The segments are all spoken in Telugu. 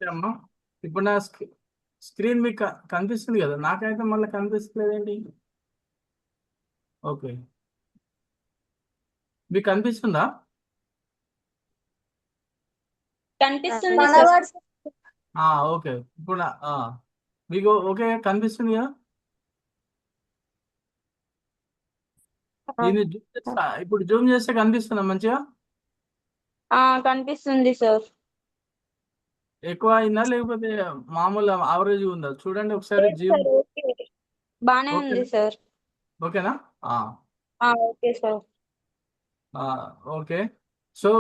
అమ్మా ఇప్పుడు నా స్క్రీన్ మీకు కనిపిస్తుంది కదా, నాకైతే మళ్ళీ కనిపిస్తలేదేంటి? ఓకే, మీకు కనిపిస్తుందా? కనిపిస్తుంది సార్. ఓకే. ఇప్పుడు మీకు ఓకే కనిపిస్తుంది కదా? దీన్ని జూమ్ చేస్తా, ఇప్పుడు జూమ్ చేస్తే కనిపిస్తుందా మంచిగా? కనిపిస్తుంది సార్. ఎక్కువ అయిందా లేకపోతే మామూలు యావరేజ్ ఉందా? చూడండి ఒకసారి లేదు జూమ్. సార్, ఓకే, బానే ఉంది ఓకేనా? సార్. ఓకేనా? Okay sir. Okay. So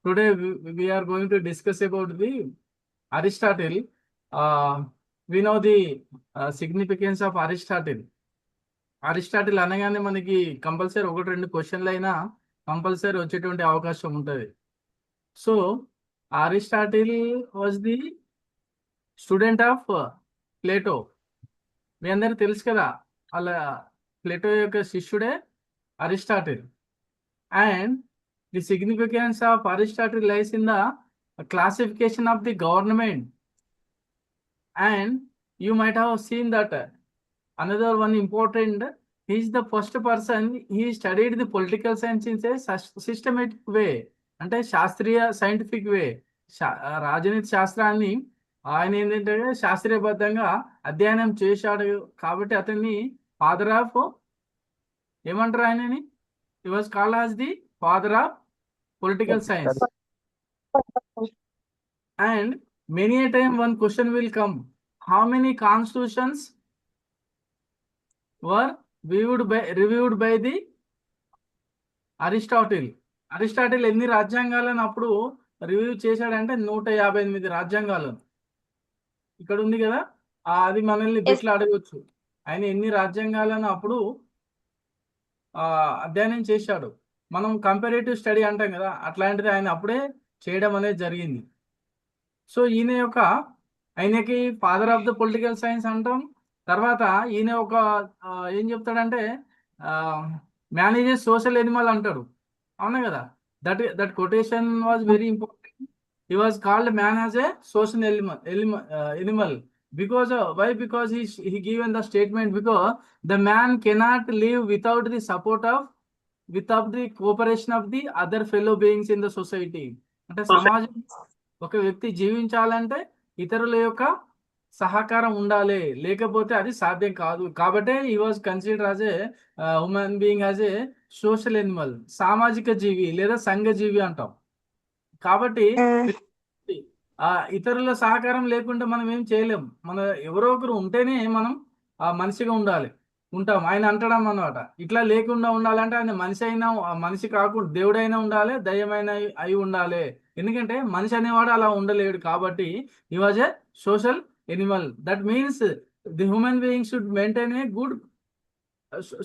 today we are going to discuss about the Aristotle. We know the significance of Aristotle. Aristotle అనగానే మనకి కంపల్సరీ ఒకటి రెండు క్వశ్చన్లు అయినా కంపల్సరీ వచ్చేటువంటి అవకాశం ఉంటుంది. So Aristotle was the student of Plato. మీ అందరికి తెలుసు కదా, అలా ప్లేటో యొక్క శిష్యుడే Aristotle. And the significance of Aristotle lies in the classification of the government. And you might have seen that another one important, he is the first person, he studied the political science in a systematic way, అంటే శాస్త్రీయ సైంటిఫిక్ వే. రాజనీతి శాస్త్రాన్ని ఆయన ఏంటంటే శాస్త్రీయబద్ధంగా అధ్యయనం చేశాడు కాబట్టి అతన్ని ఫాదర్ ఆఫ్, ఏమంటారు ఆయనని, he was called as the father of political science. And many a time one question will come, how many constitutions were reviewed by the Aristotle? Aristotle ఎన్ని రాజ్యాంగాలను అప్పుడు రివ్యూ చేశాడంటే 158 రాజ్యాంగాలను. ఇక్కడ ఉంది కదా, అది మనల్ని బిట్లు అడగవచ్చు. ఆయన ఎన్ని రాజ్యాంగాలను అప్పుడు అధ్యయనం చేశాడు. మనం కంపారేటివ్ స్టడీ అంటాం కదా, అట్లాంటిది ఆయన అప్పుడే చేయడం అనేది జరిగింది. సో ఆయనకి father of the political science అంటాం. తర్వాత ఈయన ఏం చెప్తాడంటే మేనేజెస్ సోషల్ ఎనిమల్ అంటాడు. అవునా కదా? That quotation was very important. He was called man as a social Animal because why? Because he given the statement, because the man cannot live without the support of, without the cooperation of the other fellow beings in the society. అంటే సమాజం ఒక వ్యక్తి జీవించాలంటే ఇతరుల యొక్క సహకారం ఉండాలి, లేకపోతే అది సాధ్యం కాదు. కాబట్టి ఈ was consider as a human being as a social Animal, సామాజిక జీవి లేదా సంఘ జీవి అంటాం. కాబట్టి ఇతరుల సహకారం లేకుండా మనం ఏం చేయలేం. మన ఎవరో ఒకరు ఉంటేనే మనం మనిషిగా ఉంటాం. ఆయన అంటడం అన్నమాట, ఇట్లా లేకుండా ఉండాలంటే ఆయన మనిషి కాకుండా దేవుడైనా ఉండాలి, దయ్యమైన అయి ఉండాలి. ఎందుకంటే మనిషి అనేవాడు అలా ఉండలేడు. కాబట్టి ఈ was a social Animal. That means the human being should maintain a good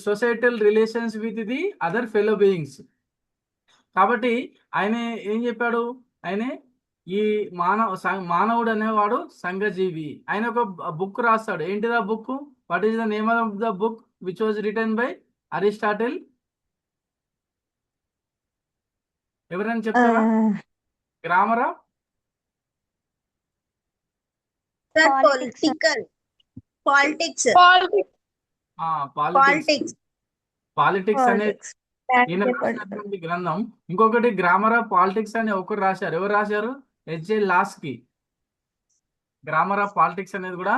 societal relations with the other fellow beings. కాబట్టి ఆయన ఏం చెప్పాడు, ఆయన ఈ మానవుడు అనేవాడు సంఘజీవి. ఆయన ఒక బుక్ రాస్తాడు. ఏంటిది ఆ book? What is the name of the book which was written by Aristotle? ఎవరైనా చెప్తారా? గ్రామర్ ఆఫ్ పాలిటిక్స్ అనేది ఈయన రాసినటువంటి గ్రంథం. ఇంకొకటి గ్రామర్ ఆఫ్ పాలిటిక్స్ అని ఒకరు రాశారు. ఎవరు రాశారు? HA Laski. Grammar of politics అనేది కూడా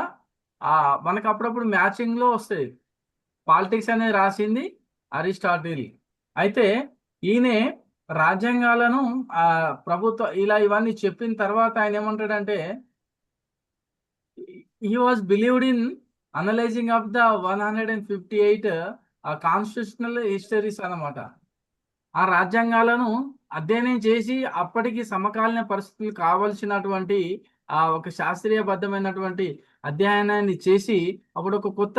మనకు అప్పుడప్పుడు మ్యాచింగ్ లో వస్తాయి. పాలిటిక్స్ అనేది రాసింది అరిస్టాటిల్. అయితే ఈయనే రాజ్యాంగాలను ప్రభుత్వ ఇలా ఇవన్నీ చెప్పిన తర్వాత ఆయన ఏమంటాడంటే, he was believed in analyzing of the 158 constitutional histories అన్నమాట. ఆ రాజ్యాంగాలను అధ్యయనం చేసి అప్పటికి సమకాలీన పరిస్థితులు కావలసినటువంటి ఒక శాస్త్రీయబద్ధమైనటువంటి అధ్యయనాన్ని చేసి అప్పుడు ఒక కొత్త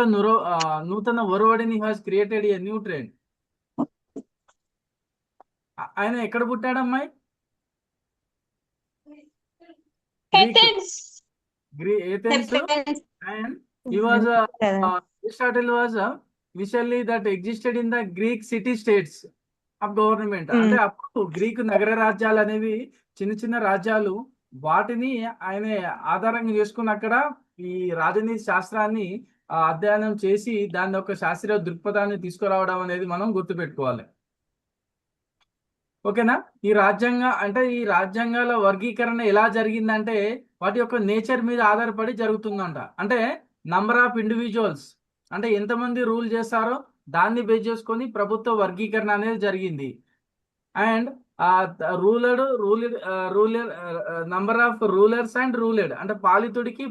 నూతన ఒరవడిని has created a new trend. ఆయన ఎక్కడ పుట్టాడమ్మాయి? Athens. And he was Aristotle was initially that existed in the Greek city states of government. అంటే అప్పుడు గ్రీకు నగర రాజ్యాలు అనేవి చిన్న చిన్న రాజ్యాలు వాటిని ఆయన ఆధారంగా చేసుకుని అక్కడ ఈ రాజనీతి శాస్త్రాన్ని అధ్యయనం చేసి దాన్ని ఒక శాస్త్రీయ దృక్పథాన్ని తీసుకురావడం అనేది మనం గుర్తుపెట్టుకోవాలి. ఓకేనా? ఈ రాజ్యాంగాల వర్గీకరణ ఎలా జరిగిందంటే వాటి యొక్క నేచర్ మీద ఆధారపడి జరుగుతుందంట. అంటే నంబర్ ఆఫ్ ఇండివిజువల్స్, అంటే ఎంతమంది రూల్ చేస్తారో దాన్ని బేస్ చేసుకొని ప్రభుత్వ వర్గీకరణ అనేది జరిగింది. And ruler number of rulers and ruled, అంటే పాలితుడికి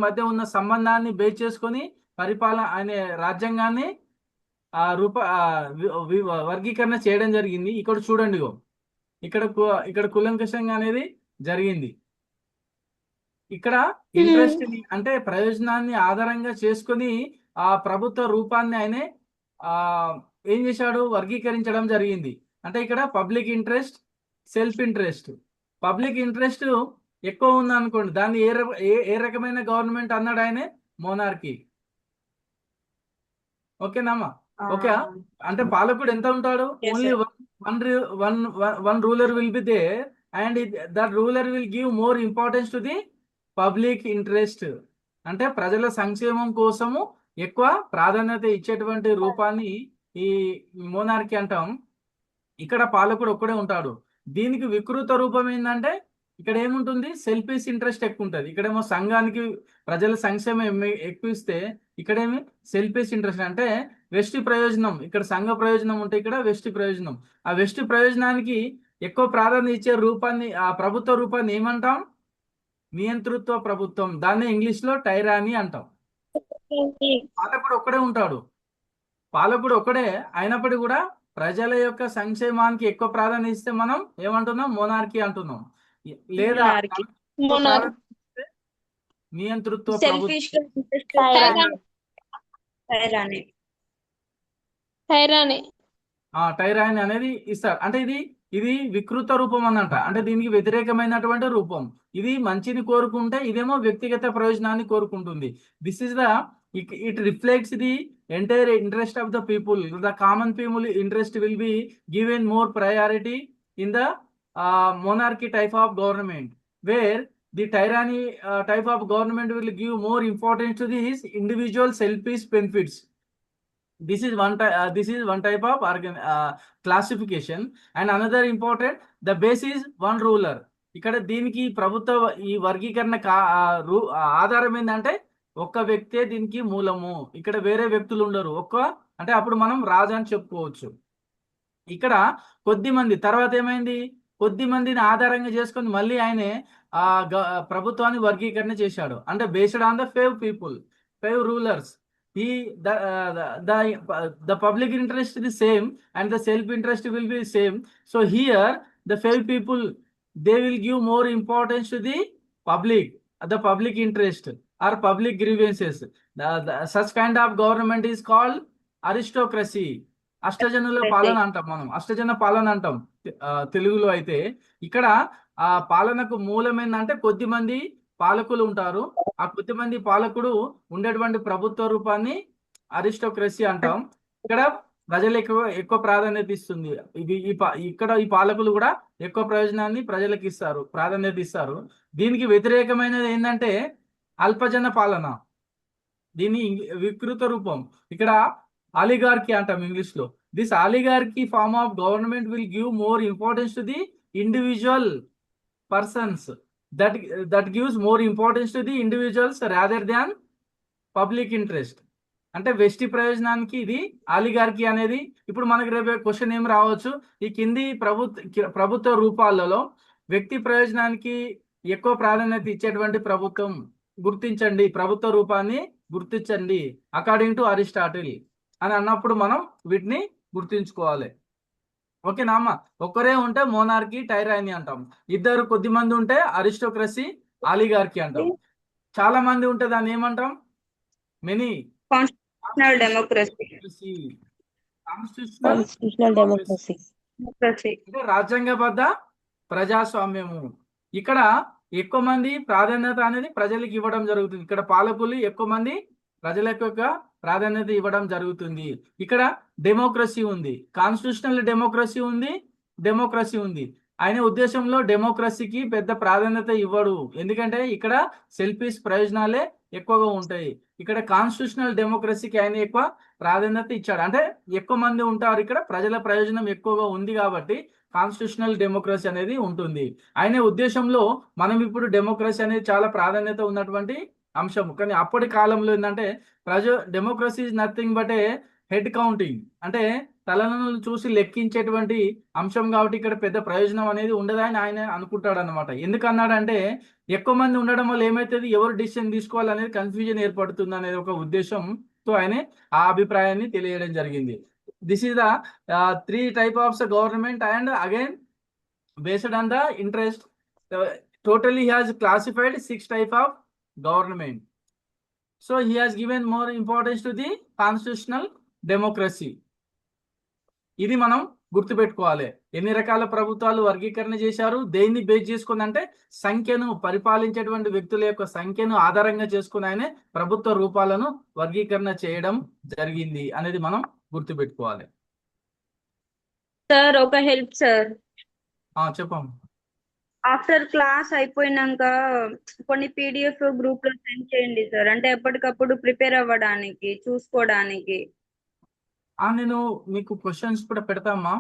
మధ్య ఉన్న సంబంధాన్ని బేస్ చేసుకొని పరిపాలన అనే రాజ్యాంగాన్ని వర్గీకరణ చేయడం జరిగింది. ఇక్కడ చూడండి, ఇక్కడ కులంకషంగా అనేది జరిగింది. ఇక్కడ ఇంట్రెస్ట్ ని అంటే ప్రయోజనాన్ని ఆధారంగా చేసుకొని ఆ ప్రభుత్వ రూపాన్ని ఆయనే ఏం చేశాడు, వర్గీకరించడం జరిగింది. అంటే ఇక్కడ public interest, self interest. Public interest ఎక్కువ ఉంది అనుకోండి, దాన్ని ఏ రకమైన గవర్నమెంట్ అన్నాడు ఆయనే, మోనార్కీ. ఓకేనామా? ఓకే. అంటే పాలకుడు ఎంత ఉంటాడు, only one ruler will be there and that ruler will give more importance to the public interest. అంటే ప్రజల సంక్షేమం కోసము ఎక్కువ ప్రాధాన్యత ఇచ్చేటువంటి రూపాన్ని ఈ మోనార్కీ అంటాం. ఇక్కడ పాలకుడు ఒక్కడే ఉంటాడు. దీనికి వికృత రూపం ఏంటంటే ఇక్కడ ఏముంటుంది, సెల్ఫిష్ ఇంట్రెస్ట్ ఎక్కువ ఉంటుంది. ఇక్కడేమో సంఘానికి ప్రజల సంక్షేమం ఎక్కువ ఇస్తే ఇక్కడేమి సెల్ఫిష్ ఇంట్రెస్ట్, అంటే వెస్టి ప్రయోజనం. ఇక్కడ సంఘ ప్రయోజనం ఉంటే ఇక్కడ వెస్టి ప్రయోజనం. ఆ వెస్టి ప్రయోజనానికి ఎక్కువ ప్రాధాన్యత ఇచ్చే రూపాన్ని, ఆ ప్రభుత్వ రూపాన్ని ఏమంటాం, నియంతృత్వ ప్రభుత్వం. దాన్ని ఇంగ్లీష్ లో టైరానీ అంటాం. పాలకుడు ఒక్కడే ఉంటాడు. పాలకుడు ఒక్కడే అయినప్పటికీ కూడా ప్రజల యొక్క సంక్షేమానికి ఎక్కువ ప్రాధాన్యత ఇస్తే మనం ఏమంటున్నాం, మోనార్కీ అంటున్నాం. లేదా నియంతృత్వ టైరానీ అనేది ఇస్తారు. అంటే ఇది వికృత రూపం అన్నట. అంటే దీనికి వ్యతిరేకమైనటువంటి రూపం. ఇది మంచిని కోరుకుంటే, ఇదేమో వ్యక్తిగత ప్రయోజనాన్ని కోరుకుంటుంది. This is it reflects the entire interest of the people. The common people interest will be given more priority in the monarchy type of government, where the tyranny type of government will give more importance to his individual selfish benefits. This is one type of classification. And another important, the base is one ruler. ఇక్కడ దీనికి ప్రభుత్వ ఈ వర్గీకరణ ఆధారం ఏంటంటే ఒక్క వ్యక్తే దీనికి మూలము. ఇక్కడ వేరే వ్యక్తులు ఉండరు. అంటే అప్పుడు మనం రాజు అని చెప్పుకోవచ్చు. ఇక్కడ కొద్ది మంది, తర్వాత ఏమైంది, కొద్ది మందిని ఆధారంగా చేసుకొని మళ్ళీ ఆయనే ప్రభుత్వాన్ని వర్గీకరణ చేశాడు. అంటే based on the 5 rulers. The public interest is the same and the self interest will be same. So here the 5 people, they will give more importance to the public interest or public grievances. Such kind of government is called aristocracy. అష్టజనుల పాలన అంటాం మనం, అష్టజన పాలన అంటాం తెలుగులో. అయితే ఇక్కడ ఆ పాలనకు మూలం ఏంటంటే కొద్ది మంది పాలకులు ఉంటారు. ఆ కొద్ది మంది పాలకుడు ఉండేటువంటి ప్రభుత్వ రూపాన్ని అరిస్టోక్రసీ అంటాం. ఇక్కడ ప్రజలు ఎక్కువ ప్రాధాన్యత ఇస్తుంది. ఇక్కడ ఈ పాలకులు కూడా ఎక్కువ ప్రయోజనాన్ని ప్రజలకు ఇస్తారు, ప్రాధాన్యత ఇస్తారు. దీనికి వ్యతిరేకమైనది ఏంటంటే అల్పజన పాలన. దీని వికృత రూపం ఇక్కడ oligarchy అంటాం ఇంగ్లీష్ లో. This oligarchy form of government will give more importance to the individual persons. That gives more importance to the individuals rather than public interest. అంటే వెస్టి ప్రయోజనానికి ఇది ఆలిగార్కీ అనేది. ఇప్పుడు మనకి రేపు క్వశ్చన్ ఏం రావచ్చు, ఈ కింది ప్రభుత్వ రూపాలలో వ్యక్తి ప్రయోజనానికి ఎక్కువ ప్రాధాన్యత ఇచ్చేటువంటి ప్రభుత్వం గుర్తించండి, ప్రభుత్వ రూపాన్ని గుర్తించండి అకార్డింగ్ టు అరిస్టాటిల్ అని అన్నప్పుడు మనం వీటిని గుర్తించుకోవాలి. ఓకేనా అమ్మ? ఒక్కరే ఉంటే మోనార్కీ, టైరానీ అంటాం. ఇద్దరు కొద్ది మంది ఉంటే అరిస్టోక్రసీ, ఆలిగార్కీ అంటాం. చాలా మంది ఉంటే దాన్ని ఏమంటాం, మెనీ కాన్స్టిట్యూషనల్ డెమోక్రసీ. అంటే రాజ్యాంగబద్ధ ప్రజాస్వామ్యము. ఇక్కడ ఎక్కువ మంది ప్రాధాన్యత అనేది ప్రజలకు ఇవ్వడం జరుగుతుంది. ఇక్కడ పాలకులు ఎక్కువ మంది ప్రజలకు యొక్క ప్రాధాన్యత ఇవ్వడం జరుగుతుంది. ఇక్కడ డెమోక్రసీ ఉంది, కాన్స్టిట్యూషనల్ డెమోక్రసీ ఉంది. ఆయన ఉద్దేశంలో డెమోక్రసీకి పెద్ద ప్రాధాన్యత ఇవ్వడు. ఎందుకంటే ఇక్కడ సెల్ఫిష్ ప్రయోజనాలే ఎక్కువగా ఉంటాయి. ఇక్కడ కాన్స్టిట్యూషనల్ డెమోక్రసీకి ఆయన ఎక్కువ ప్రాధాన్యత ఇచ్చాడు. అంటే ఎక్కువ మంది ఉంటారు, ఇక్కడ ప్రజల ప్రయోజనం ఎక్కువగా ఉంది కాబట్టి కాన్స్టిట్యూషనల్ డెమోక్రసీ అనేది ఉంటుంది. ఆయన ఉద్దేశంలో మనం ఇప్పుడు డెమోక్రసీ అనేది చాలా ప్రాధాన్యత ఉన్నటువంటి అంశం. కానీ అప్పటి కాలంలో ఏంటంటే democracy is nothing but A head counting, అంటే తలను చూసి లెక్కించేటువంటి అంశం కాబట్టి ఇక్కడ పెద్ద ప్రయోజనం అనేది ఉండదని ఆయన అనుకుంటాడు అనమాట. ఎందుకన్నాడంటే ఎక్కువ మంది ఉండడం వల్ల ఏమైతుంది, ఎవరు డిసిషన్ తీసుకోవాలనేది కన్ఫ్యూజన్ ఏర్పడుతుంది అనేది ఒక ఉద్దేశంతో ఆయన ఆ అభిప్రాయాన్ని తెలియడం జరిగింది. This is the 3 type of government, and again based on the interest, totally he has classified 6 type of government. So he has given more importance to the constitutional democracy. ఇది మనం గుర్తుపెట్టుకోవాలి. ఎన్ని రకాల ప్రభుత్వాలు వర్గీకరణ చేశారు, దేన్ని బేస్ చేసుకుని అంటే సంఖ్యను, పరిపాలించేటువంటి వ్యక్తుల యొక్క సంఖ్యను ఆధారంగా చేసుకుని ఆయన ప్రభుత్వ రూపాలను వర్గీకరణ చేయడం జరిగింది అనేది మనం గుర్తుపెట్టుకోవాలి. సార్ ఒక హెల్ప్ సార్, చెప్పండి. ఆఫ్టర్ క్లాస్ అయిపోయినాక కొన్ని పీడిఎఫ్ గ్రూప్ లో సెండ్ చేయండి సార్, అంటే ఎప్పటికప్పుడు ప్రిపేర్ అవ్వడానికి చూసుకోవడానికి. నేను మీకు క్వశ్చన్స్ కూడా పెడతామా,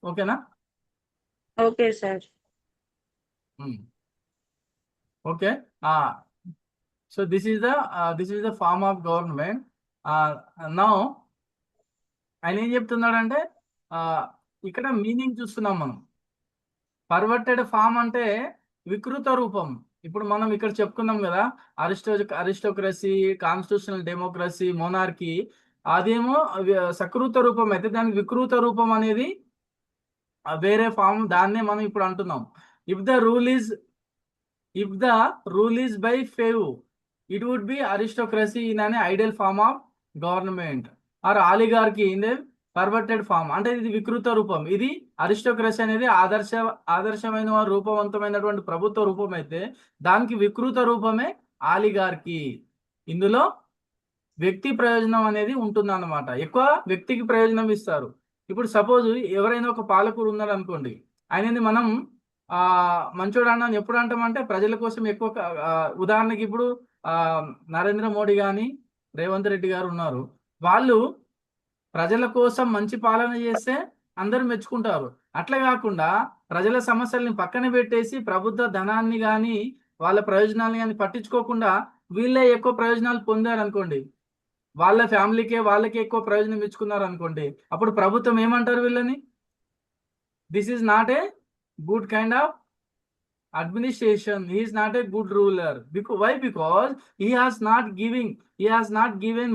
ఓకేనా? Okay sir. Okay. So this is the form of government. Now ఆయన ఏం చెప్తున్నాడంటే ఇక్కడ మీనింగ్ చూస్తున్నాం మనం. పర్వర్టెడ్ ఫామ్ అంటే వికృత రూపం. ఇప్పుడు మనం ఇక్కడ చెప్పుకున్నాం కదా, అరిస్టోక్రసీ, కాన్స్టిట్యూషనల్ డెమోక్రసీ, మోనార్కీ, అదేమో సకృత రూపం అయితే దానికి వికృత రూపం అనేది వేరే ఫామ్, దాన్నే మనం ఇప్పుడు అంటున్నాం. If the rule is by few, it would be aristocracy in అనే ideal form of government, or oligarchy in the perverted form. అంటే ఇది వికృత రూపం. ఇది అరిస్టోక్రసీ అనేది ఆదర్శమైన రూపవంతమైనటువంటి ప్రభుత్వ రూపం అయితే దానికి వికృత రూపమే ఆలిగార్కీ. ఇందులో వ్యక్తి ప్రయోజనం అనేది ఉంటుంది అన్నమాట. ఎక్కువ వ్యక్తికి ప్రయోజనం ఇస్తారు. ఇప్పుడు సపోజ్ ఎవరైనా ఒక పాలకుడు ఉన్నారు అనుకోండి, ఆయనని మనం మంచోడు అన్నాను ఎప్పుడు అంటామంటే ప్రజల కోసం ఎక్కువ. ఉదాహరణకి ఇప్పుడు నరేంద్ర మోడీ కానీ రేవంత్ రెడ్డి గారు ఉన్నారు, వాళ్ళు ప్రజల కోసం మంచి పాలన చేస్తే అందరూ మెచ్చుకుంటారు. అట్లా కాకుండా ప్రజల సమస్యల్ని పక్కన పెట్టేసి ప్రభుత్వ ధనాన్ని కానీ వాళ్ళ ప్రయోజనాన్ని కానీ పట్టించుకోకుండా వీళ్ళే ఎక్కువ ప్రయోజనాలు పొందారు అనుకోండి, వాళ్ళ ఫ్యామిలీకే వాళ్ళకే ఎక్కువ ప్రయోజనం ఇచ్చుకున్నారు అనుకోండి, అప్పుడు ప్రభుత్వం ఏమంటారు వీళ్ళని? This is not a good kind of administration. He is not a good ruler. Why? Because he has not given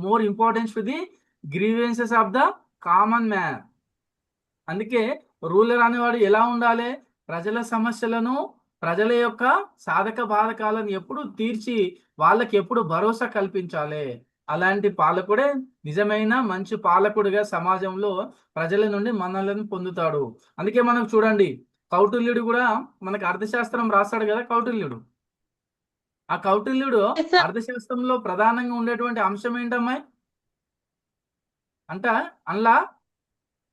more importance to the grievances of the common man. అందుకే రూలర్ అనేవాడు ఎలా ఉండాలి? ప్రజల సమస్యలను, ప్రజల యొక్క సాధక బాధకాలను ఎప్పుడు తీర్చి వాళ్ళకి ఎప్పుడు భరోసా కల్పించాలి. అలాంటి పాలకుడే నిజమైన మంచి పాలకుడిగా సమాజంలో ప్రజల నుండి మన్నలను పొందుతాడు. అందుకే మనం చూడండి, కౌటిల్యుడు కూడా మనకు అర్థశాస్త్రం రాస్తాడు కదా. కౌటిల్యుడు అర్థశాస్త్రంలో ప్రధానంగా ఉండేటువంటి అంశం ఏంటమ్మాయి అంట, అందులో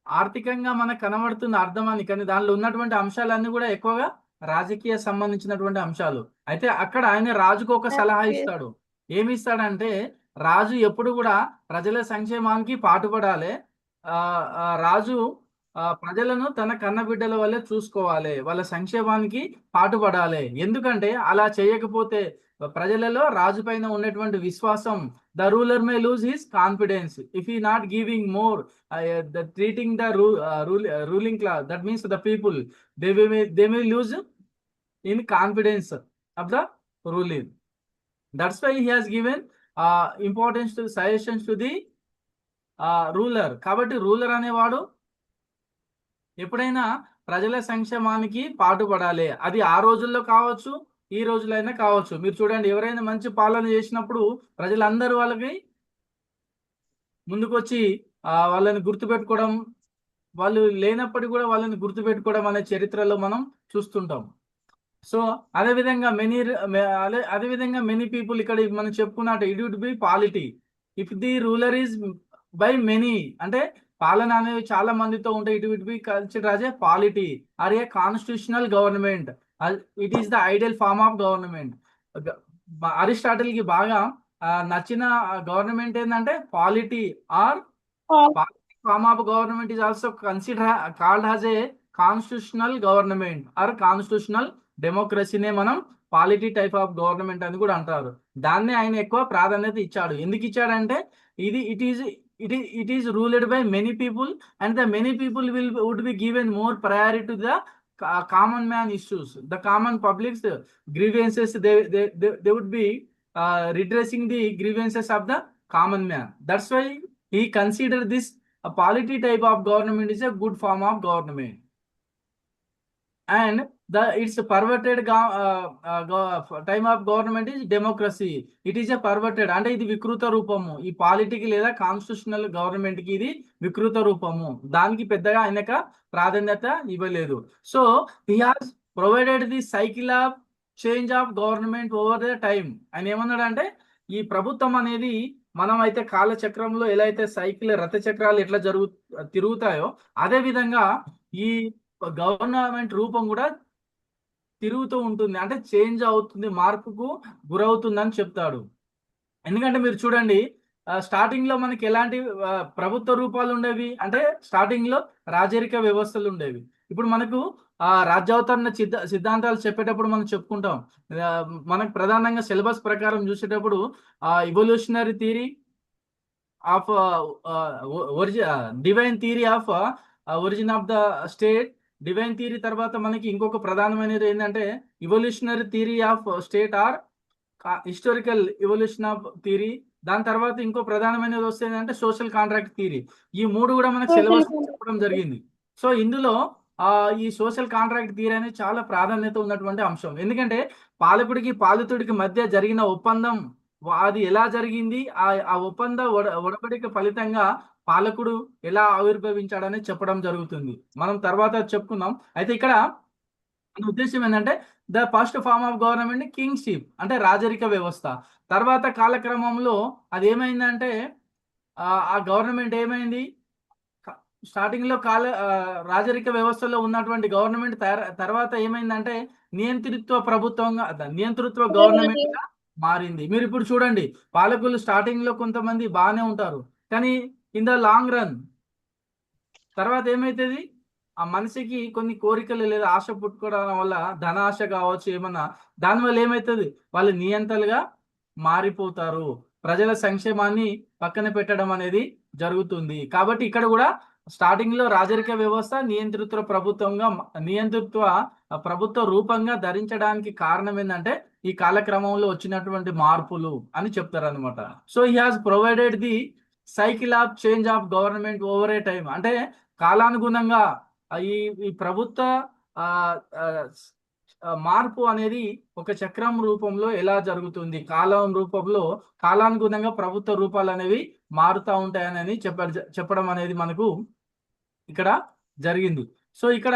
ఆర్థికంగా మనకు కనబడుతున్న అర్థం అని, కానీ దానిలో ఉన్నటువంటి అంశాలన్నీ కూడా ఎక్కువగా రాజకీయ సంబంధించినటువంటి అంశాలు. అయితే అక్కడ ఆయన రాజుకు ఒక సలహా ఇస్తాడు. ఏమి ఇస్తాడంటే, రాజు ఎప్పుడు కూడా ప్రజల సంక్షేమానికి పాటుపడాలి. రాజు ప్రజలను తన కన్నబిడ్డల వల్లే చూసుకోవాలి, వాళ్ళ సంక్షేమానికి పాటుపడాలి. ఎందుకంటే అలా చేయకపోతే ప్రజలలో రాజు పైన ఉన్నటువంటి విశ్వాసం, the ruler may lose his confidence if he not giving more treating the ruling class, that means the people they may lose in confidence of the ruling. That's why he has given importance to suggestions to the ruler. కాబట్టి రూలర్ అనేవాడు ఎప్పుడైనా ప్రజల సంక్షేమానికి పాటుపడాలి. అది ఆ రోజుల్లో కావచ్చు, ఈ రోజులైనా కావచ్చు. మీరు చూడండి, ఎవరైనా మంచి పాలన చేసినప్పుడు ప్రజలందరూ వాళ్ళకి ముందుకొచ్చి వాళ్ళని గుర్తుపెట్టుకోవడం, వాళ్ళు లేనప్పటికీ కూడా వాళ్ళని గుర్తుపెట్టుకోవడం అనే చరిత్రలో మనం చూస్తుంటాం. సో అదేవిధంగా మెనీ పీపుల్ ఇక్కడ మనం చెప్పుకున్నట్టు it would be polity if the ruler is by many, అంటే పాలన అనేవి చాలా మందితో ఉంటాయి. It will be consider as a polity or a constitutional government. It is the ideal form of government. Aristotle కి బాగా నచ్చిన గవర్నమెంట్ ఏంటంటే polity or form of government is also consider called as a constitutional government or constitutional డెమోక్రసీనే మనం పాలిటీ టైప్ ఆఫ్ గవర్నమెంట్ అని కూడా అంటారు. దాన్నే ఆయన ఎక్కువ ప్రాధాన్యత ఇచ్చాడు. ఎందుకు ఇచ్చాడంటే it is ruled by many people, and the many people would be given more priority to the common man issues, the common public's grievances. They would be redressing the grievances of the common man. That's why he considered this a polity type of government is a good form of government. And its perverted time of government is democracy. It is a perverted అంటే ఇది వికృత రూపము. ఈ పాలిటీకి లేదా కాన్స్టిట్యూషనల్ గవర్నమెంట్ కి ఇది వికృత రూపము. దానికి పెద్దగా ఆయనక ప్రాధాన్యత ఇవ్వలేదు. So he has provided the cycle of change of government over the time. ఆయన ఏమన్నాడంటే ఈ ప్రభుత్వం అనేది మనం అయితే కాలచక్రంలో ఎలా అయితే సైకిల్ రథ చక్రాలు ఎట్లా తిరుగుతాయో అదే విధంగా ఈ గవర్నమెంట్ రూపం కూడా తిరుగుతూ ఉంటుంది, అంటే చేంజ్ అవుతుంది, మార్పుకు గురవుతుందని చెప్తాడు. ఎందుకంటే మీరు చూడండి స్టార్టింగ్ లో మనకి ఎలాంటి ప్రభుత్వ రూపాలు ఉండేవి అంటే స్టార్టింగ్ లో రాజరిక వ్యవస్థలు ఉండేవి. ఇప్పుడు మనకు రాజ్యావతరణ సిద్ధాంతాలు చెప్పేటప్పుడు మనం చెప్పుకుంటాం. మనకు ప్రధానంగా సిలబస్ ప్రకారం చూసేటప్పుడు evolutionary theory of divine theory of origin of the state, divine theory తర్వాత మనకి ఇంకొక ప్రధానమైనది ఏంటంటే evolutionary theory of state or historical evolution of theory. దాని తర్వాత ఇంకో ప్రధానమైనది వస్తే ఏంటంటే సోషల్ కాంట్రాక్ట్ థియరీ. ఈ మూడు కూడా మనకు సిలబస్ చెప్పడం జరిగింది. సో ఇందులో ఈ సోషల్ కాంట్రాక్ట్ థియరీ అనేది చాలా ప్రాధాన్యత ఉన్నటువంటి అంశం. ఎందుకంటే పాలకుడికి పాలితుడికి మధ్య జరిగిన ఒప్పందం అది ఎలా జరిగింది, ఆ ఒప్పంద ఒడబడిక ఫలితంగా పాలకుడు ఎలా ఆవిర్భవించాడని చెప్పడం జరుగుతుంది. మనం తర్వాత చెప్పుకుందాం. అయితే ఇక్కడ ఉద్దేశం ఏంటంటే the first form of government kingship అంటే రాజరిక వ్యవస్థ. తర్వాత కాలక్రమంలో అది ఏమైందంటే ఆ గవర్నమెంట్ ఏమైంది, స్టార్టింగ్ లో రాజరిక వ్యవస్థలో ఉన్నటువంటి గవర్నమెంట్ తర్వాత ఏమైందంటే నియంతృత్వ ప్రభుత్వంగా నియంతృత్వ గవర్నమెంట్ గా మారింది. మీరు ఇప్పుడు చూడండి పాలకులు స్టార్టింగ్ లో కొంతమంది బాగానే ఉంటారు, కానీ ఇన్ ద లాంగ్ రన్ తర్వాత ఏమైతుంది ఆ మనిషికి కొన్ని కోరికలు లేదా ఆశ పుట్టుకోవడం వల్ల ధన ఆశ కావచ్చు ఏమన్నా, దానివల్ల ఏమవుతుంది వాళ్ళు నియంతలుగా మారిపోతారు, ప్రజల సంక్షేమాన్ని పక్కన పెట్టడం అనేది జరుగుతుంది. కాబట్టి ఇక్కడ కూడా స్టార్టింగ్ లో రాజరిక వ్యవస్థ నియంతృత్వ ప్రభుత్వ రూపంగా ధరించడానికి కారణం ఏంటంటే ఈ కాలక్రమంలో వచ్చినటువంటి మార్పులు అని చెప్తారు అనమాట. So he has provided the cycle of change of government over a time అంటే కాలానుగుణంగా ఈ ప్రభుత్వ మార్పు అనేది ఒక చక్రం రూపంలో ఎలా జరుగుతుంది, కాలం రూపంలో కాలానుగుణంగా ప్రభుత్వ రూపాలు అనేవి మారుతూ ఉంటాయని చెప్పడం అనేది మనకు ఇక్కడ జరిగింది. సో ఇక్కడ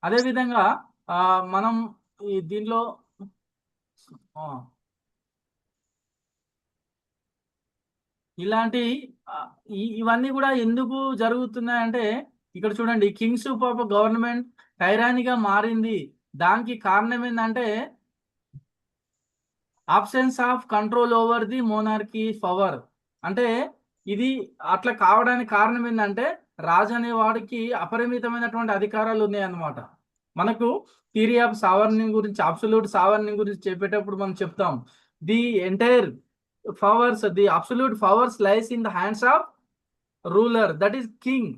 అదే విధంగా మనం దీనిలో ఇలాంటి ఇవన్నీ కూడా ఎందుకు జరుగుతున్నాయంటే ఇక్కడ చూడండి కింగ్షిప్ ఆఫ్ గవర్నమెంట్ టైరానిగా మారింది. దానికి కారణం ఏంటంటే absence of control over the monarchy power. అంటే ఇది అట్లా కావడానికి కారణం ఏంటంటే రాజు అనే వాడికి అపరిమితమైనటువంటి అధికారాలు ఉన్నాయన్నమాట. మనకు థియరీ ఆఫ్ సావర్నింగ్ గురించి అబ్సల్యూట్ సావర్నింగ్ గురించి చెప్పేటప్పుడు మనం చెప్తాం the entire powers the absolute powers lies in the hands of ruler that is king.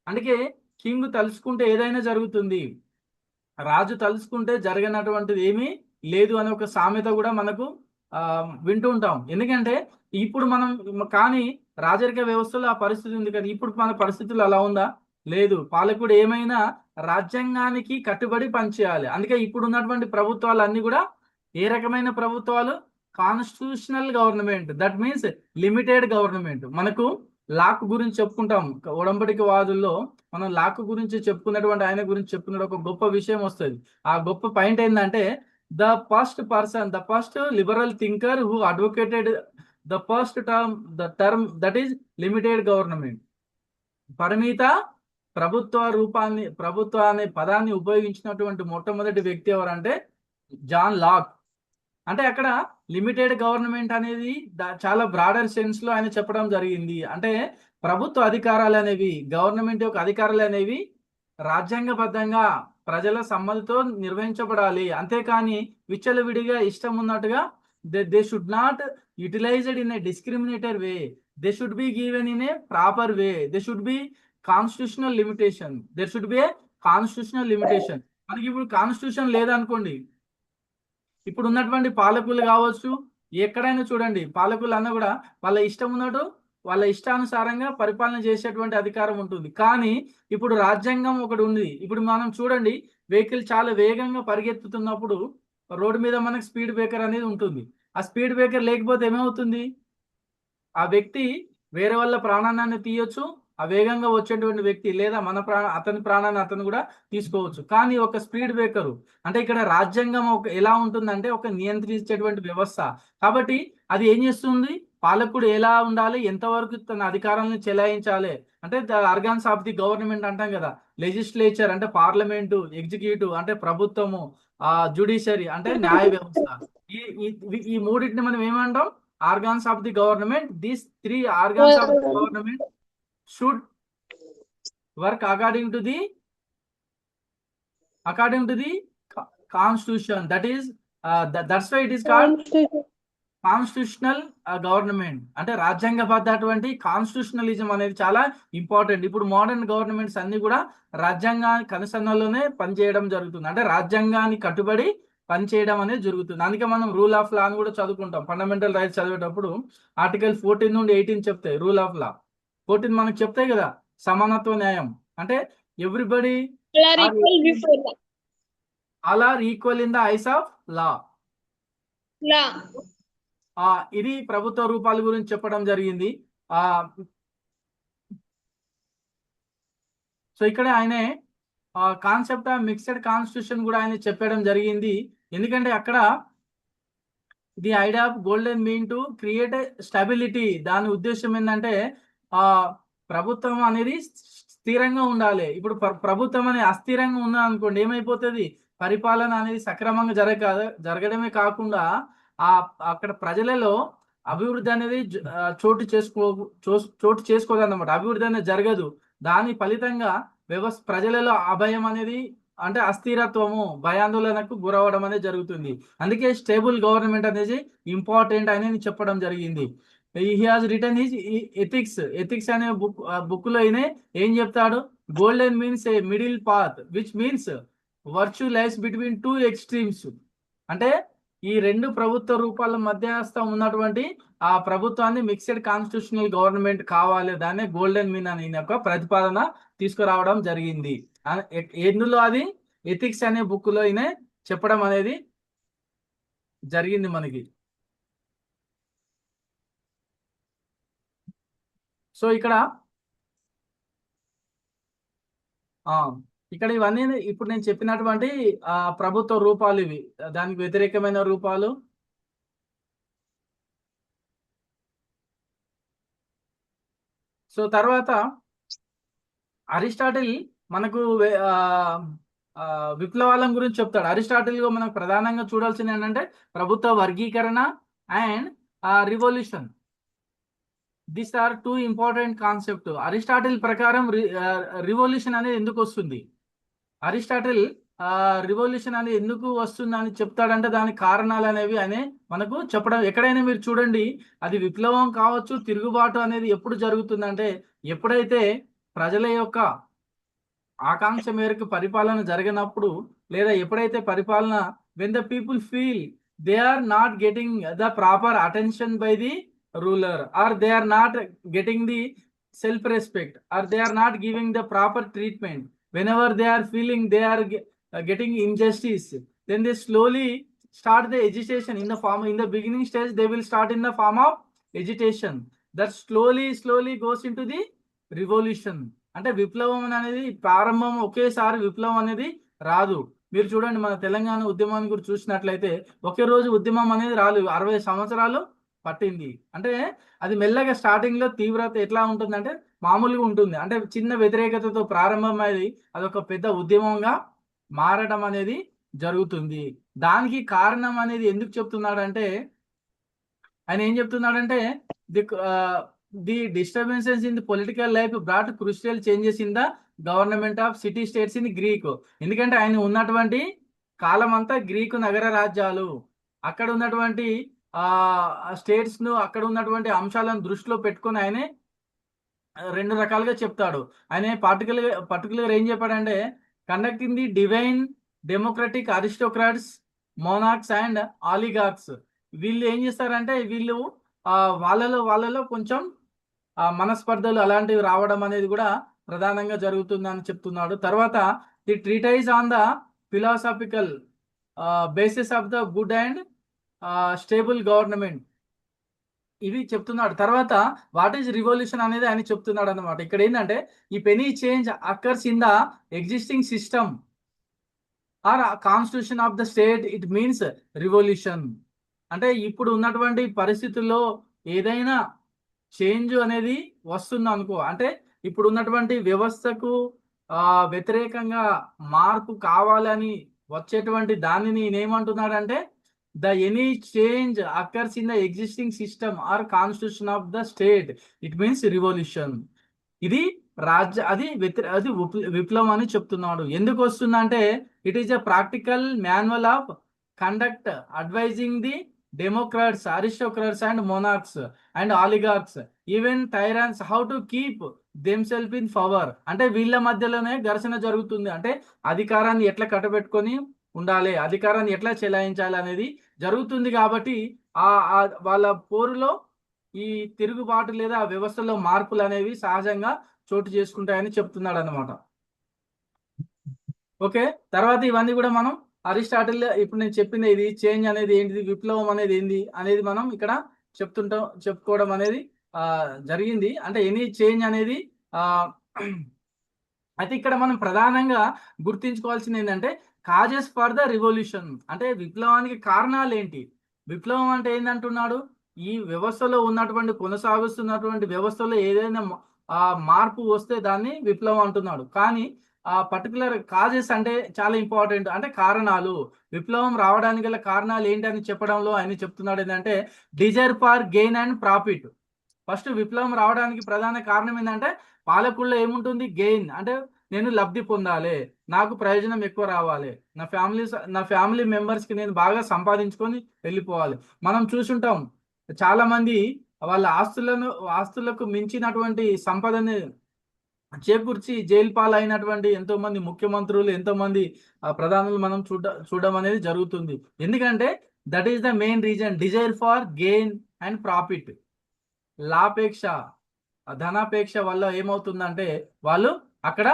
అందుకే కింగ్ తలుచుకుంటే ఏదైనా జరుగుతుంది, రాజు తలుచుకుంటే జరగనటువంటిది ఏమీ లేదు అనే ఒక సామెత కూడా మనకు వింటూ ఉంటాం. ఎందుకంటే ఇప్పుడు మనం కానీ రాజరిక వ్యవస్థలో ఆ పరిస్థితి ఉంది కదా, ఇప్పుడు మన పరిస్థితులు అలా ఉందా? లేదు. పాలకుడు ఏమైనా రాజ్యాంగానికి కట్టుబడి పనిచేయాలి. అందుకే ఇప్పుడు ఉన్నటువంటి ప్రభుత్వాలు అన్ని కూడా ఏ రకమైన ప్రభుత్వాలు? Constitutional government, that means limited government. మనకు లాక్ గురించి చెప్పుకుంటాం, ఒడంబడిక వాదుల్లో మనం లాక్ గురించి చెప్పుకున్నటువంటి ఆయన గురించి చెప్పుకున్న ఒక గొప్ప విషయం వస్తుంది. ఆ గొప్ప పాయింట్ ఏంటంటే the first person, the first liberal thinker who advocated the first term, the term that is limited government. పరిమిత ప్రభుత్వ అనే పదాన్ని ఉపయోగించినటువంటి మొట్టమొదటి వ్యక్తి ఎవరంటే జాన్ లాక్. అంటే అక్కడ లిమిటెడ్ గవర్నమెంట్ అనేది చాలా బ్రాడర్ సెన్స్ లో ఆయన చెప్పడం జరిగింది. అంటే ప్రభుత్వ అధికారాలు అనేవి, గవర్నమెంట్ యొక్క అధికారాలు అనేవి రాజ్యాంగబద్ధంగా ప్రజల సమ్మతితో నిర్వహించబడాలి. అంతేకాని విచ్చలవిడిగా ఇష్టం ఉన్నట్టుగా they should not utilized in a discriminator way. They should be given in a proper way. They should be constitutional limitation. There should be a constitutional limitation. మనకి ఇప్పుడు కాన్స్టిట్యూషన్ లేదనుకోండి, ఇప్పుడు ఉన్నటువంటి పాలకులు కావచ్చు, ఎక్కడైనా చూడండి, పాలకులు అన్న కూడా వాళ్ళ ఇష్టం ఉన్నట్టు వాళ్ళ ఇష్టానుసారంగా పరిపాలన చేసేటువంటి అధికారం ఉంటుంది. కానీ ఇప్పుడు రాజ్యాంగం ఒకటి ఉంది. ఇప్పుడు మనం చూడండి, వెహికల్ చాలా వేగంగా పరిగెత్తుతున్నప్పుడు రోడ్డు మీద మనకు స్పీడ్ బ్రేకర్ అనేది ఉంటుంది. ఆ స్పీడ్ బ్రేకర్ లేకపోతే ఏమవుతుంది? ఆ వ్యక్తి వేరే వాళ్ళ ప్రాణాన్ని తీయొచ్చు, ఆ వేగంగా వచ్చేటువంటి వ్యక్తి, లేదా అతని ప్రాణాన్ని అతను కూడా తీసుకోవచ్చు. కానీ ఒక స్పీడ్ బ్రేకరు అంటే ఇక్కడ రాజ్యాంగం ఎలా ఉంటుందంటే ఒక నియంత్రించేటువంటి వ్యవస్థ. కాబట్టి అది ఏం చేస్తుంది? పాలకుడు ఎలా ఉండాలి, ఎంతవరకు తన అధికారాలను చెలాయించాలి అంటే the organs of the government అంటాం కదా. లెజిస్లేచర్ అంటే పార్లమెంటు, ఎగ్జిక్యూటివ్ అంటే ప్రభుత్వము, జుడిషియరీ అంటే న్యాయ వ్యవస్థ. ఈ మూడింటిని మనం ఏమంటాం? Organs of the government. These 3 organs of the government should work according to the constitution. That is that's why it is called constitutional government. అంటే రాజ్యాంగబద్ధటువంటి కాన్స్టిట్యూషనలిజం అనేది చాలా ఇంపార్టెంట్. ఇప్పుడు మోడర్న్ గవర్నమెంట్స్ అన్ని కూడా రాజ్యాంగానికి కనుసన్నల్లోనే పనిచేయడం జరుగుతుంది. అంటే రాజ్యాంగాన్ని కట్టుబడి పనిచేయడం అనేది జరుగుతుంది. అందుకే మనం రూల్ ఆఫ్ లా అని కూడా చదువుకుంటాం. ఫండమెంటల్ రైట్స్ చదివేటప్పుడు ఆర్టికల్ 14 నుండి 18 చెప్తాయి రూల్ ఆఫ్ లా. 14 మనకు చెప్తాయి కదా, సమానత్వ న్యాయం. అంటే everybody all are equal in the eyes of law. ఇది ప్రభుత్వ రూపాల గురించి చెప్పడం జరిగింది. సో ఇక్కడ ఆయనే కాన్సెప్ట్ ఆఫ్ మిక్స్డ్ కాన్స్టిట్యూషన్ కూడా ఆయన చెప్పడం జరిగింది. ఎందుకంటే అక్కడ the idea of golden mean to create stability. దాని ఉద్దేశం ఏంటంటే ప్రభుత్వం అనేది స్థిరంగా ఉండాలి. ఇప్పుడు ప్రభుత్వం అనేది అస్థిరంగా ఉన్నా అనుకోండి, ఏమైపోతుంది? పరిపాలన అనేది సక్రమంగా జరగడమే కాకుండా అక్కడ ప్రజలలో అభివృద్ధి అనేది చోటు చేసుకోదన్నమాట. అభివృద్ధి అనేది జరగదు. దాని ఫలితంగా ప్రజలలో అభయం అనేది అంటే అస్థిరత్వము, భయాందోళనకు గురవడం అనేది జరుగుతుంది. అందుకే స్టేబుల్ గవర్నమెంట్ అనేది ఇంపార్టెంట్ అని చెప్పడం జరిగింది. He has return his ethics అనే బుక్ లో ఏం చెప్తాడు? Golden means a middle path which means virtue lies between 2 extremes. అంటే ఈ 2 ప్రభుత్వ రూపాల మధ్యస్థం ఉన్నటువంటి ఆ ప్రభుత్వాన్ని మిక్స్డ్ కాన్స్టిట్యూషనల్ గవర్నమెంట్ కావాలి, దాన్ని గోల్డెన్ మీన్ అనే ఒక ప్రతిపాదన తీసుకురావడం జరిగింది. ఎందులో అది ఎథిక్స్ అనే బుక్ లో చెప్పడం అనేది జరిగింది మనకి. సో ఇక్కడ ఇవన్నీ ఇప్పుడు నేను చెప్పినటువంటి ప్రభుత్వ రూపాలు ఇవి. దానికి వ్యతిరేకమైన రూపాలు. సో తర్వాత అరిస్టాటిల్ మనకు విప్లవాల గురించి చెప్తాడు. అరిస్టాటిల్ మనకు ప్రధానంగా చూడాల్సింది ఏంటంటే ప్రభుత్వ వర్గీకరణ and revolution. These are 2 important concept. Aristotle ప్రకారం రివల్యూషన్ అనేది ఎందుకు వస్తుంది, అరిస్టాటిల్ రివల్యూషన్ అనేది ఎందుకు వస్తుంది అని చెప్తాడంటే దానికి కారణాలు అనేవి మనకు చెప్పడం. ఎక్కడైనా మీరు చూడండి, అది విప్లవం కావచ్చు, తిరుగుబాటు అనేది ఎప్పుడు జరుగుతుందంటే ఎప్పుడైతే ప్రజల యొక్క ఆకాంక్ష మేరకు పరిపాలన జరిగినప్పుడు, లేదా ఎప్పుడైతే పరిపాలన when the people feel they are not getting the proper attention by the ruler, or they are not getting the self respect, or they are not giving the proper treatment, whenever they are feeling they are getting injustice, then they slowly start the agitation in the beginning stage. They will start in the form of agitation that slowly goes into the revolution. అంటే విప్లవం అనేది ప్రారంభం ఒకేసారి విప్లవం అనేది రాదు. మీరు చూడండి, మన తెలంగాణ ఉద్యమాన్ని గురించి చూసినట్లయితే ఒకే రోజు ఉద్యమం అనేది రాలేదు, 60 సంవత్సరాలు పట్టింది. అంటే అది మెల్లగా స్టార్టింగ్ లో తీవ్రత ఎట్లా ఉంటుందంటే మామూలుగా ఉంటుంది. అంటే చిన్న వ్యతిరేకతతో ప్రారంభమైంది అదొక పెద్ద ఉద్యమంగా మారడం అనేది జరుగుతుంది. దానికి కారణం అనేది ఎందుకు చెప్తున్నాడంటే, ఆయన ఏం చెప్తున్నాడంటే, the the disturbances in the political life brought crucial changes in the government of city states in Greek. ఎందుకంటే ఆయన ఉన్నటువంటి కాలం అంతా గ్రీకు నగర రాజ్యాలు, అక్కడ ఉన్నటువంటి స్టేట్స్ ను, అక్కడ ఉన్నటువంటి అంశాలను దృష్టిలో పెట్టుకొని ఆయన రెండు రకాలుగా చెప్తాడు. ఆయన పర్టికులర్ ఏం చెప్పాడంటే, conducting the divine democratic aristocrats monarchs and oligarchs. వీళ్ళు ఏం చేస్తారంటే, వీళ్ళు వాళ్ళలో కొంచెం మనస్పర్ధలు అలాంటివి రావడం అనేది కూడా ప్రధానంగా జరుగుతుందని చెప్తున్నాడు. తర్వాత the treatise on the philosophical basis of the good and stable government, ఇవి చెప్తున్నాడు. తర్వాత వాట్ ఈజ్ రివల్యూషన్ అనేది ఆయన చెప్తున్నాడు అనమాట. ఇక్కడ ఏంటంటే, ఈ పెనీ change occurs in the existing system or constitution of the state, it means revolution. అంటే ఇప్పుడు ఉన్నటువంటి పరిస్థితుల్లో ఏదైనా చేంజ్ అనేది వస్తుంది అనుకో, అంటే ఇప్పుడు ఉన్నటువంటి వ్యవస్థకు వ్యతిరేకంగా మార్పు కావాలని వచ్చేటువంటి దానిని నేనేమంటున్నాడంటే, the any change occurs in the existing system or constitution of the state, it means revolution. ఇది అది విప్లవం అని చెప్తున్నాడు. ఎందుకు వస్తుందంటే, it is a practical manual of conduct advising the democrats, aristocrats and monarchs and oligarchs, even tyrants how to keep themself in power. అంటే వీళ్ళ మధ్యలోనే ఘర్షణ జరుగుతుంది. అంటే అధికారాన్ని ఎట్లా కట్టబెట్టుకొని ఉండాలి, అధికారాన్ని ఎట్లా చెలాయించాలి అనేది జరుగుతుంది. కాబట్టి వాళ్ళ పోరులో ఈ తిరుగుబాటు లేదా వ్యవస్థలో మార్పులు అనేవి సహజంగా చోటు చేసుకుంటాయని చెప్తున్నాడు అనమాట. ఓకే, తర్వాత ఇవన్నీ కూడా మనం అరిస్టాటిల్ ఇప్పుడు నేను చెప్పింది ఇది చేంజ్ అనేది ఏంటిది, విప్లవం అనేది ఏంది అనేది మనం ఇక్కడ చెప్పుకోవడం అనేది జరిగింది. అంటే ఎనీ చేంజ్ అనేది అయితే ఇక్కడ మనం ప్రధానంగా గుర్తించుకోవాల్సింది ఏంటంటే, కాజెస్ ఫర్ ద రివల్యూషన్. అంటే విప్లవానికి కారణాలు ఏంటి, విప్లవం అంటే ఏంటంటున్నాడు, ఈ వ్యవస్థలో ఉన్నటువంటి కొనసాగుతున్నటువంటి వ్యవస్థలో ఏదైనా మార్పు వస్తే దాన్ని విప్లవం అంటున్నాడు. కానీ పర్టికులర్ కాజెస్ అంటే చాలా ఇంపార్టెంట్. అంటే కారణాలు, విప్లవం రావడానికి గల కారణాలు ఏంటి అని చెప్పడంలో ఆయన చెప్తున్నాడు ఏంటంటే, Dzire for gain and profit. First విప్లవం రావడానికి ప్రధాన కారణం ఏంటంటే, పాలకుల్లో ఏముంటుంది, గెయిన్, అంటే నేను లబ్ధి పొందాలి, నాకు ప్రయోజనం ఎక్కువ రావాలి, నా ఫ్యామిలీ మెంబర్స్కి నేను బాగా సంపాదించుకొని వెళ్ళిపోవాలి. మనం చూసుంటాం చాలా మంది వాళ్ళ ఆస్తులకు మించినటువంటి సంపదని చేకూర్చి జైలు పాలైనటువంటి ఎంతో మంది ముఖ్యమంత్రులు, ఎంతో మంది ప్రధానులు మనం చూడడం అనేది జరుగుతుంది. ఎందుకంటే that is the main reason, desire for gain and profit. లాపేక్ష, ధనాపేక్ష వల్ల ఏమవుతుందంటే, వాళ్ళు అక్కడ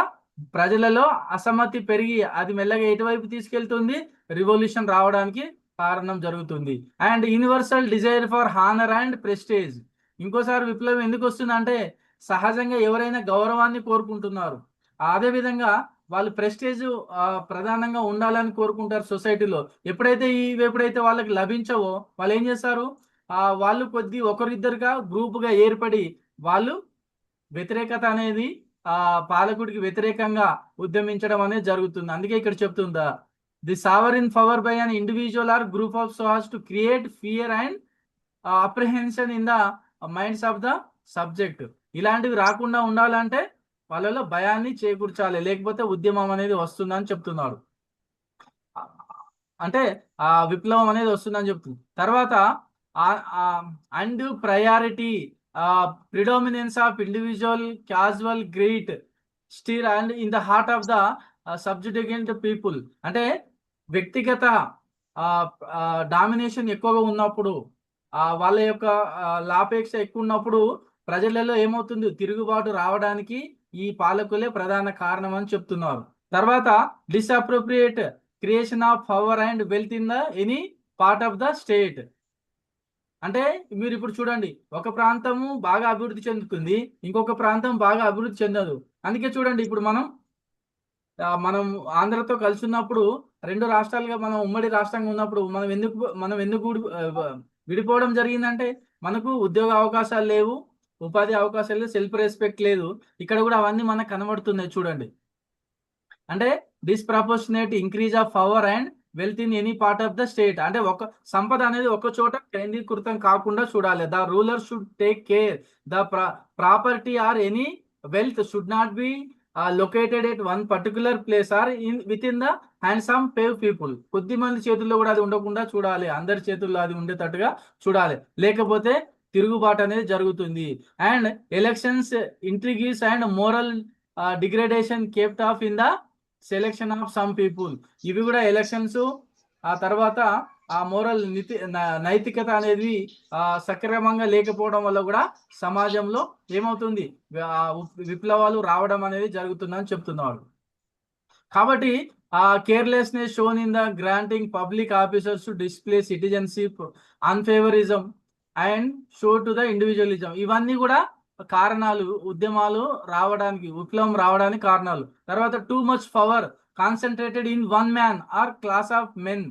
ప్రజలలో అసమ్మతి పెరిగి అది మెల్లగా ఎటువైపు తీసుకెళ్తుంది, రివల్యూషన్ రావడానికి కారణం జరుగుతుంది. And universal desire for honour and prestige. ఇంకోసారి విప్లవం ఎందుకు వస్తుందంటే, సహజంగా ఎవరైనా గౌరవాన్ని కోరుకుంటున్నారు, అదేవిధంగా వాళ్ళు ప్రెస్టేజ్ ప్రధానంగా ఉండాలని కోరుకుంటారు సొసైటీలో. ఎప్పుడైతే వాళ్ళకి లభించవో వాళ్ళు ఏం చేస్తారు, వాళ్ళు ఒకరిద్దరుగా గ్రూపుగా ఏర్పడి వాళ్ళు వ్యతిరేకత అనేది పాలకుడికి వ్యతిరేకంగా ఉద్యమించడం అనేది జరుగుతుంది. అందుకే ఇక్కడ చెప్తుందా, the sovereign power by an individual or group of so has to create fear and apprehension in the minds of the subject. ఇలాంటివి రాకుండా ఉండాలంటే వాళ్ళలో భయాన్ని చేకూర్చాలి, లేకపోతే ఉద్యమం అనేది వస్తుందని చెప్తున్నాడు. అంటే విప్లవం అనేది వస్తుందని చెప్తుంది. తర్వాత and priority, predominance of individual casual greet still and in the heart of the subjugated people. అంటే వ్యక్తిగత డామినేషన్ ఎక్కువగా ఉన్నప్పుడు, వాళ్ళ యొక్క లాపేక్ష ఎక్కువ ఉన్నప్పుడు ప్రజలలో ఏమవుతుంది, తిరుగుబాటు రావడానికి ఈ పాలకులే ప్రధాన కారణం అని చెప్తున్నారు. తర్వాత disappropriate creation of power and wealth in the any part of the state. అంటే మీరు ఇప్పుడు చూడండి, ఒక ప్రాంతము బాగా అభివృద్ధి చెందుతుంది, ఇంకొక ప్రాంతం బాగా అభివృద్ధి చెందదు. అందుకే చూడండి, ఇప్పుడు మనం ఆంధ్రతో కలిసి ఉన్నప్పుడు, రెండు రాష్ట్రాలుగా మనం ఉమ్మడి రాష్ట్రంగా ఉన్నప్పుడు మనం ఎందుకు విడిపోవడం జరిగిందంటే, మనకు ఉద్యోగ అవకాశాలు లేవు, ఉపాధి అవకాశాలు లేదు, సెల్ఫ్ రెస్పెక్ట్ లేదు. ఇక్కడ కూడా అవన్నీ మనకు కనబడుతున్నాయి చూడండి. అంటే disproportionate increase of power and wealth in any part of the state. అంటే ఒక సంపద అనేది ఒక చోట కేంద్రీకృతం కాకుండా చూడాలి. The ruler should take care the property or any wealth should not be located at one particular place or within the hands of few people. కొద్ది మంది చేతుల్లో కూడా అది ఉండకుండా చూడాలి, అందరి చేతుల్లో అది ఉండేటట్టుగా చూడాలి, లేకపోతే తిరుగుబాటు అనేది జరుగుతుంది. And elections intrigues and moral degradation kept off in the selection of some people. ఇవి కూడా ఎలక్షన్స్, ఆ తర్వాత ఆ మోరల్ నైతికత అనేది సక్రమంగా లేకపోవడం వల్ల కూడా సమాజంలో ఏమవుతుంది, విప్లవాలు రావడం అనేది జరుగుతుందని చెప్తున్నారు. కాబట్టి carelessness shown in the granting public officers to display citizenship, unfavouritism and show to the individualism. ఇవన్నీ కూడా కారణాలు, ఉద్యమాలు రావడానికి, విప్లవం రావడానికి కారణాలు. తర్వాత too much power concentrated in one man or class of men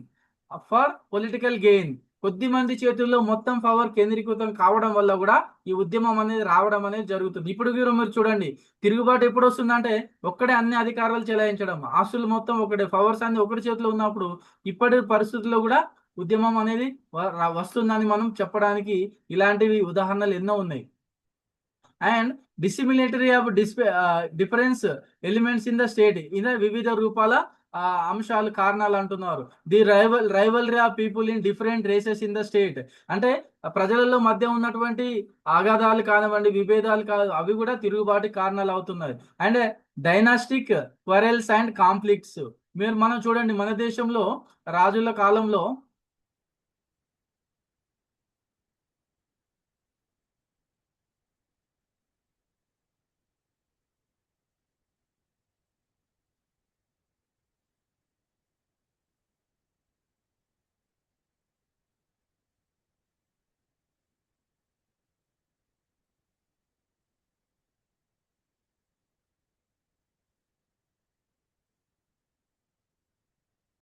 for political gain. కొద్ది మంది చేతుల్లో మొత్తం పవర్ కేంద్రీకృతం కావడం వల్ల కూడా ఈ ఉద్యమం అనేది రావడం అనేది జరుగుతుంది. ఇప్పుడు మీరు చూడండి, తిరుగుబాటు ఎప్పుడు వస్తుందంటే ఒక్కడే అన్ని అధికారాలు చెలాయించడం, ఆస్తులు మొత్తం ఒకటే, పవర్స్ అన్ని ఒకటి చేతిలో ఉన్నప్పుడు ఇప్పటి పరిస్థితుల్లో కూడా ఉద్యమం అనేది వస్తుందని మనం చెప్పడానికి ఇలాంటివి ఉదాహరణలు ఎన్నో ఉన్నాయి. And dissimilatory of difference elements in the state. ఇలా వివిధ రూపాల అంశాలు, కారణాలు అంటున్నారు. The rivalry of people in different races in the state. అంటే ప్రజలలో మధ్య ఉన్నటువంటి అగాధాలు కానివ్వండి, విభేదాలు అవి కూడా తిరుగుబాటు కారణాలు అవుతున్నాయి. And dynastic quarrels and conflicts. మనం చూడండి, మన దేశంలో రాజుల కాలంలో